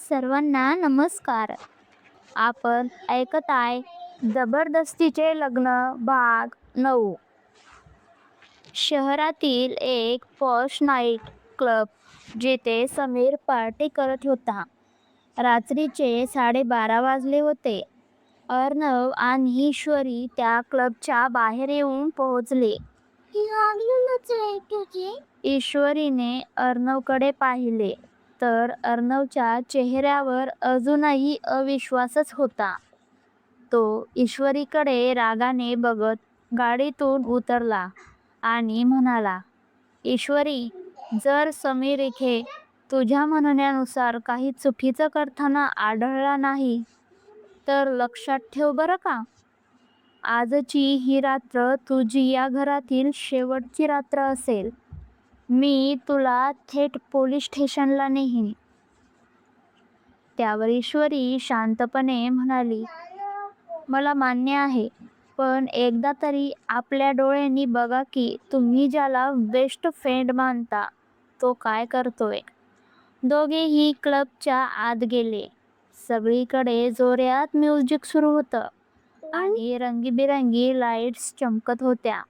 सर्वांना नमस्कार. आपण ऐकत आहे जबरदस्तीचे लग्न भाग 9. शहरातील एक पॉश नाईट क्लब जिथे समीर पार्टी करत होता. रात्रीचे 12:30 वाजले होते. अर्णव आणि ईश्वरी त्या क्लबच्या बाहेर येऊन पोहोचले. ईश्वरीने अर्णवकडे पाहिले तर अर्णवच्या चेहऱ्यावर अजूनही अविश्वासच होता. तो ईश्वरीकडे रागाने बघत गाडीतून उतरला आणि म्हणाला, ईश्वरी, जर समीर इथे तुझ्या म्हणण्यानुसार काही चुकीचं करताना आढळला नाही तर लक्षात ठेव बरं का. आजची ही रात्र तुझी या घरातील शेवटची रात्र असेल. मी तुला थेट पोलीस स्टेशनला नेईन. त्यावर ईश्वरी शांतपणे म्हणाली, मला मान्य आहे, पण एकदा तरी आपल्या डोळ्यांनी बघा की तुम्ही ज्याला बेस्ट फ्रेंड मानता तो काय करतोय. दोघेही क्लबच्या आत गेले. सगळीकडे जोरात म्युझिक सुरू होतं आणि रंगीबिरंगी लाईट्स चमकत होत्या.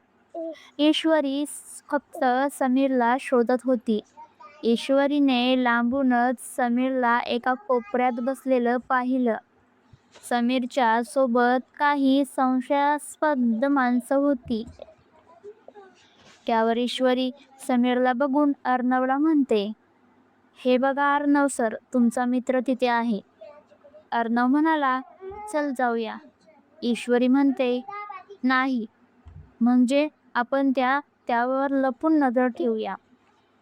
ईश्वरी फक्त समीरला शोधत होती. ईश्वरीने लांबूनच समीरला एका कोपऱ्यात बसलेलं पाहिलं. समीरच्या सोबत काही संशयास्पद माणसं होती. त्यावर ईश्वरी समीरला बघून अर्णवला म्हणते, हे बघा अर्णव सर, तुमचा मित्र तिथे आहे. अर्णव म्हणाला, चल जाऊया. ईश्वरी म्हणते, नाही, म्हणजे आपण त्यावर लपून नजर ठेवूया.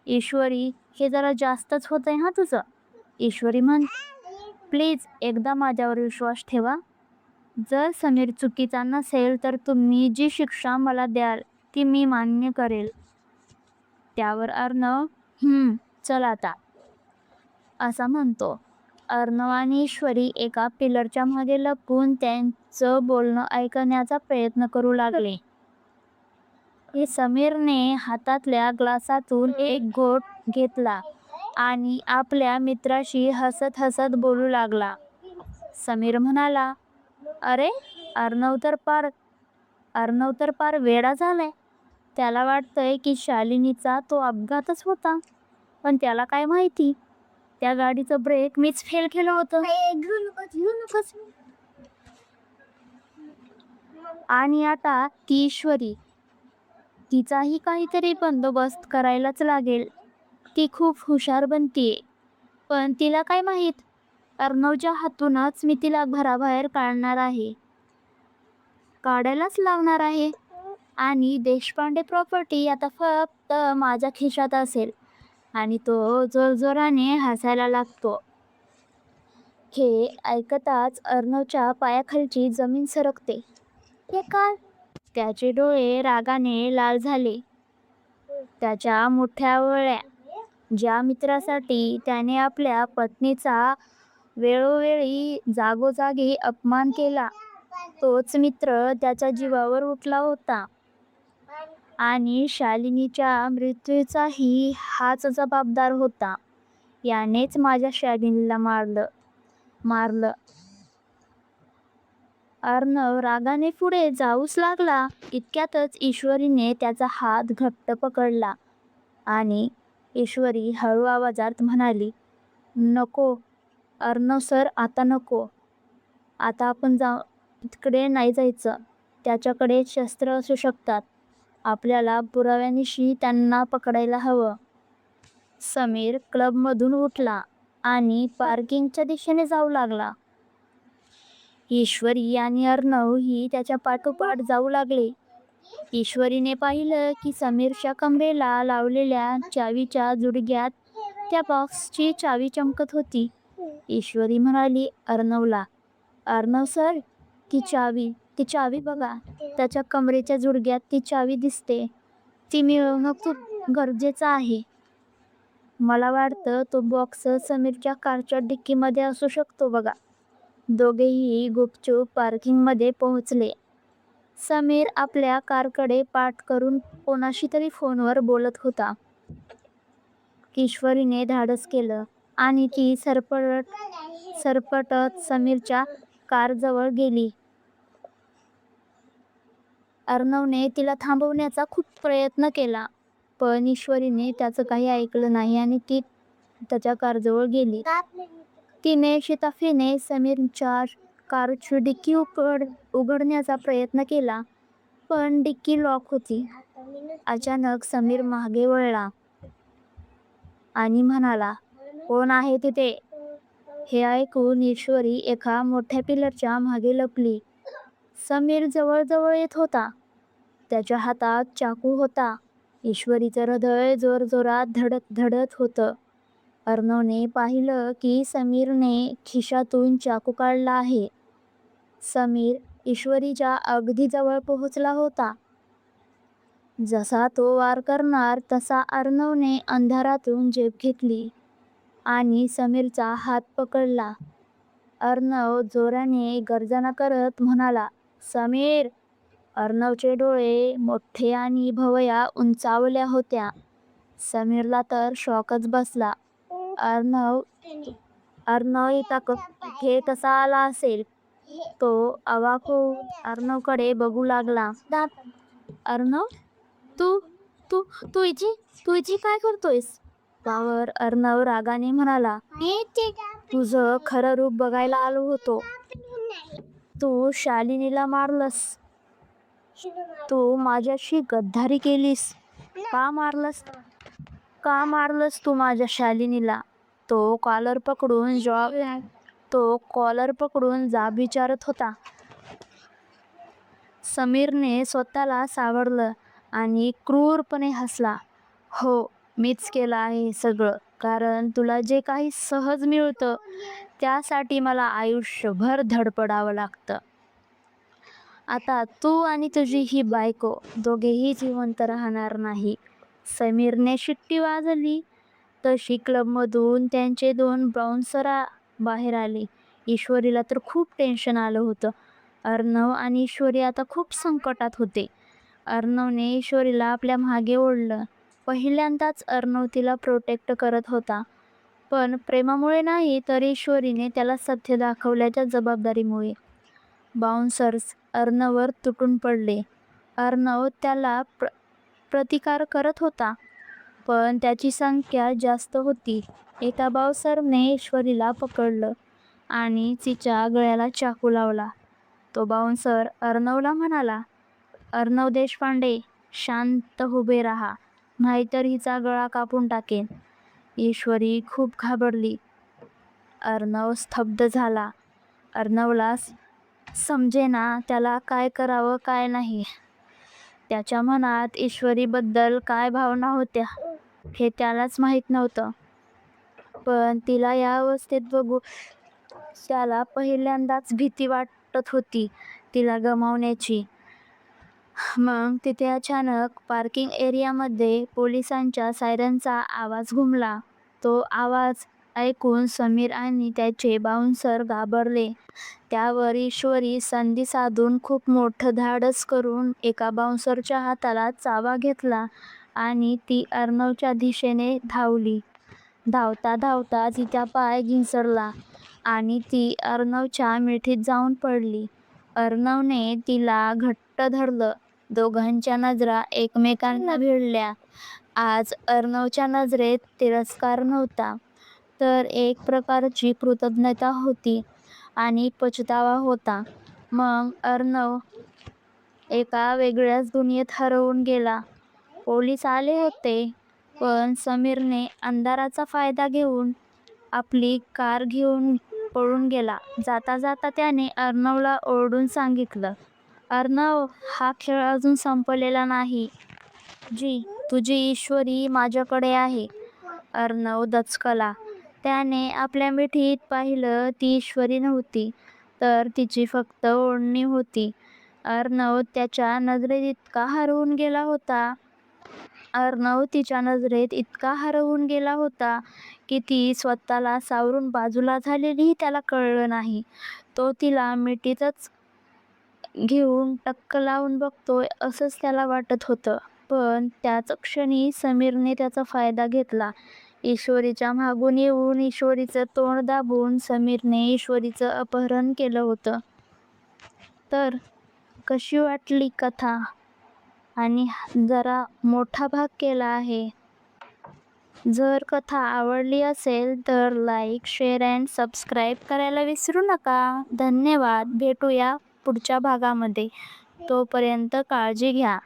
ईश्वरी, हे जरा जास्तच होतंय हा तुझं. ईश्वरी प्लीज एकदा माझ्यावर विश्वास ठेवा. जर समीर चुकीचा नसेल तर तुम्ही जी शिक्षा मला द्याल ती मी मान्य करेल. त्यावर अर्णव चल आता, असा म्हणतो. अर्णव आणि ईश्वरी एका पिलरच्या मागे लपून त्यांचं बोलणं ऐकण्याचा प्रयत्न करू लागले. समीरने हातातल्या ग्लासातून एक घोट घेतला आणि आपल्या मित्राशी हसत हसत बोलू लागला. समीर म्हणाला, अरे अर्णव तर पार वेडा झालाय. त्याला वाटतंय की शालिनीचा तो अपघातच होता, पण त्याला काय माहिती त्या गाडीचं ब्रेक मीच फेल केलं होतं. आणि आता ती ईश्वरी, तिचाही काहीतरी बंदोबस्त करायलाच लागेल. ती खूप हुशार बनतीये, पण तिला काय माहीत अर्णवच्या हातूनच मी तिला घराबाहेर काढायलाच लावणार आहे. आणि देशपांडे प्रॉपर्टी आता फक्त माझ्या खिशात असेल. आणि तो जोरजोराने हसायला लागतो. हे ऐकताच अर्णवच्या पायाखालची जमीन सरकते. हे काय? त्याचे डोळे रागाने लाल झाले. त्याच्या मोठ्या डोळ्या, ज्या मित्रासाठी त्याने आपल्या पत्नीचा वेळोवेळी जागोजागी अपमान केला, तोच मित्र त्याच्या जीवावर उठला होता. आणि शालिनीच्या मृत्यूचाही हाच जबाबदार होता. यानेच माझ्या शालिनीला मारलं. अर्णव रागाने पुढे जाऊच लागला. इतक्यातच ईश्वरीने त्याचा हात घट्ट पकडला आणि ईश्वरी हळू आवाजात म्हणाली, नको अर्णव सर, आता नको. आता आपण तिकडे नाही जायचं. त्याच्याकडे शस्त्र असू शकतात. आपल्याला पुराव्यानिशी त्यांना पकडायला हवं. समीर क्लबमधून उठला आणि पार्किंगच्या दिशेने जाऊ लागला. ईश्वरी आणि अर्णव ही त्याच्या पाठोपाठ जाऊ लागले. ईश्वरीने पाहिलं की समीरच्या कमरेला लावलेल्या चावीच्या जुडघ्यात त्या बॉक्सची चावी चमकत होती. ईश्वरी म्हणाली अर्णवला, अर्णव सर, ती चावी बघा. त्याच्या कमरेच्या जुडघ्यात ती चावी दिसते. ती मिळवणं खूप गरजेचं आहे. मला वाटतं तो बॉक्स समीरच्या कारच्या डिक्कीमध्ये असू शकतो बघा. दोघेही गुपचूप पार्किंगमध्ये पोहोचले. समीर आपल्या कारकडे पाठ करून कोणाशी तरी फोनवर बोलत होता. ईश्वरीने धाडस केलं आणि ती सरपटत समीरच्या कारजवळ गेली. अर्णवने तिला थांबवण्याचा खूप प्रयत्न केला, पण ईश्वरीने त्याचं काही ऐकलं नाही आणि ती त्याच्या कारजवळ गेली. तिने शिताफीने समीरच्या कारची डिक्की उघडण्याचा प्रयत्न केला, पण डिक्की लॉक होती. अचानक समीर मागे वळला आणि म्हणाला, "कोण आहे तिथे?" हे ऐकून ईश्वरी एका मोठ्या पिलरच्या मागे लपली. समीर जवळ येत होता. त्याच्या हातात चाकू होता. ईश्वरीचं हृदय जोरजोरात धडधडत होतं. अर्णवने पाहिलं की समीरने खिशातून चाकू काढला आहे. समीर ईश्वरीच्या अगदी जवळ पोहोचला होता. जसा तो वार करणार तसा अर्णवने अंधारातून झेप घेतली आणि समीरचा हात पकडला. अर्णव जोराने गर्जना करत म्हणाला, "समीर!" अर्णवचे डोळे मोठे आणि भुवया उंचावल्या होत्या. समीरला तर शॉकच बसला. अर्णव इथे कसा आला असेल? तो अवाक होऊन अर्णवकडे बघू लागला. "अर्णव, तू तू तू इथे काय करतोयस?" त्यावर अर्णव रागाने म्हणाला, "तुझं खरं रूप बघायला आलो होतो. तू शालिनीला मारलंस. तू माझ्याशी गद्दारी केलीस." का मारलंस तू माझ्या शालिनीला?" तो कॉलर पकडून जाब विचारत होता. समीरने स्वतःला सावरलं आणि क्रूरपणे हसला. "हो, मीच केलं आहे हे सगळं. कारण तुला जे काही सहज मिळतं त्यासाठी मला आयुष्यभर धडपडावं लागतं. आता तू आणि तुझी ही बायको दोघेही जिवंत राहणार नाही." समीरने शिट्टी वाजली तशी क्लबमधून त्यांचे 2 बाउन्सर बाहेर आले. ईश्वरीला तर खूप टेन्शन आलं होतं. अर्णव आणि ईश्वरी आता खूप संकटात होते. अर्णवने ईश्वरीला आपल्या मागे ओढलं. पहिल्यांदाच अर्णव तिला प्रोटेक्ट करत होता, पण प्रेमामुळे नाही तर ईश्वरीने त्याला सत्य दाखवल्याच्या जबाबदारीमुळे. बाउन्सर्स अर्णववर तुटून पडले. अर्णव त्याला प्रतिकार करत होता, पण त्याची संख्या जास्त होती. एका बाउन्सरने ईश्वरीला पकडलं आणि तिच्या गळ्याला चाकू लावला. तो बाउन्सर अर्णवला म्हणाला, "अर्णव देशपांडे, शांत उभे राहा, नाहीतर हिचा गळा कापून टाकेन." ईश्वरी खूप घाबरली. अर्णव स्तब्ध झाला. अर्णवला समजेना त्याला काय करावं काय नाही. त्याच्या मनात ईश्वरीबद्दल काय भावना होत्या हे त्यालाच माहीत नव्हतं. पण तिला या अवस्थेत बघून त्याला पहिल्यांदाच भीती वाटत होती, तिला गमावण्याची. मग तिथे अचानक पार्किंग एरियामध्ये पोलिसांच्या सायरनचा आवाज घुमला. तो आवाज ऐकून समीर आणि त्याचे बाउन्सर घाबरले. त्यावर ईश्वरी संधी साधून खूप मोठं धाडस करून एका बाउन्सरच्या हाताला चावा घेतला आणि ती अर्णवच्या दिशेने धावली. धावता धावता तिचा पाय घिंसरला आणि ती अर्णवच्या मिठीत जाऊन पडली. अर्णवने तिला घट्ट धरलं. दोघांच्या नजरा एकमेकांना भिडल्या. आज अर्णवच्या नजरेत तिरस्कार नव्हता, तर एक प्रकारची कृतज्ञता होती आणि पछतावा होता. मग अर्णव एका वेगळ्याच दुनियेत हरवून गेला. पोलीस आले होते, पण समीरने अंधाराचा फायदा घेऊन आपली कार घेऊन पळून गेला. जाता जाता त्याने अर्णवला ओरडून सांगितलं, "अर्णव, हा खेळ अजून संपलेला नाही. तुझी ईश्वरी माझ्याकडे आहे." अर्णव दचकला. त्याने आपल्या मिठीत पाहिलं. ती ईश्वरी नव्हती, तर तिची फक्त ओढणी होती. अर्णव तिच्या नजरेत इतका हरवून गेला होता की ती स्वतःला सावरून बाजूला झालेलीही त्याला कळलं नाही. तो तिला मिठीतच घेऊन टक्क लावून बघतोय असंच त्याला वाटत होतं. पण त्याच क्षणी समीरने त्याचा फायदा घेतला. ईश्वरीच्या मागून येऊन ईश्वरीचं तोंड दाबून समीरने ईश्वरीचं अपहरण केलं होतं. तर कशी वाटली कथा? आणि जरा मोठा भाग केला आहे. जर कथा आवडली असेल तर लाईक, शेअर अँड सबस्क्राईब करायला विसरू नका. धन्यवाद. भेटूया पुढच्या भागामध्ये. तोपर्यंत काळजी घ्या.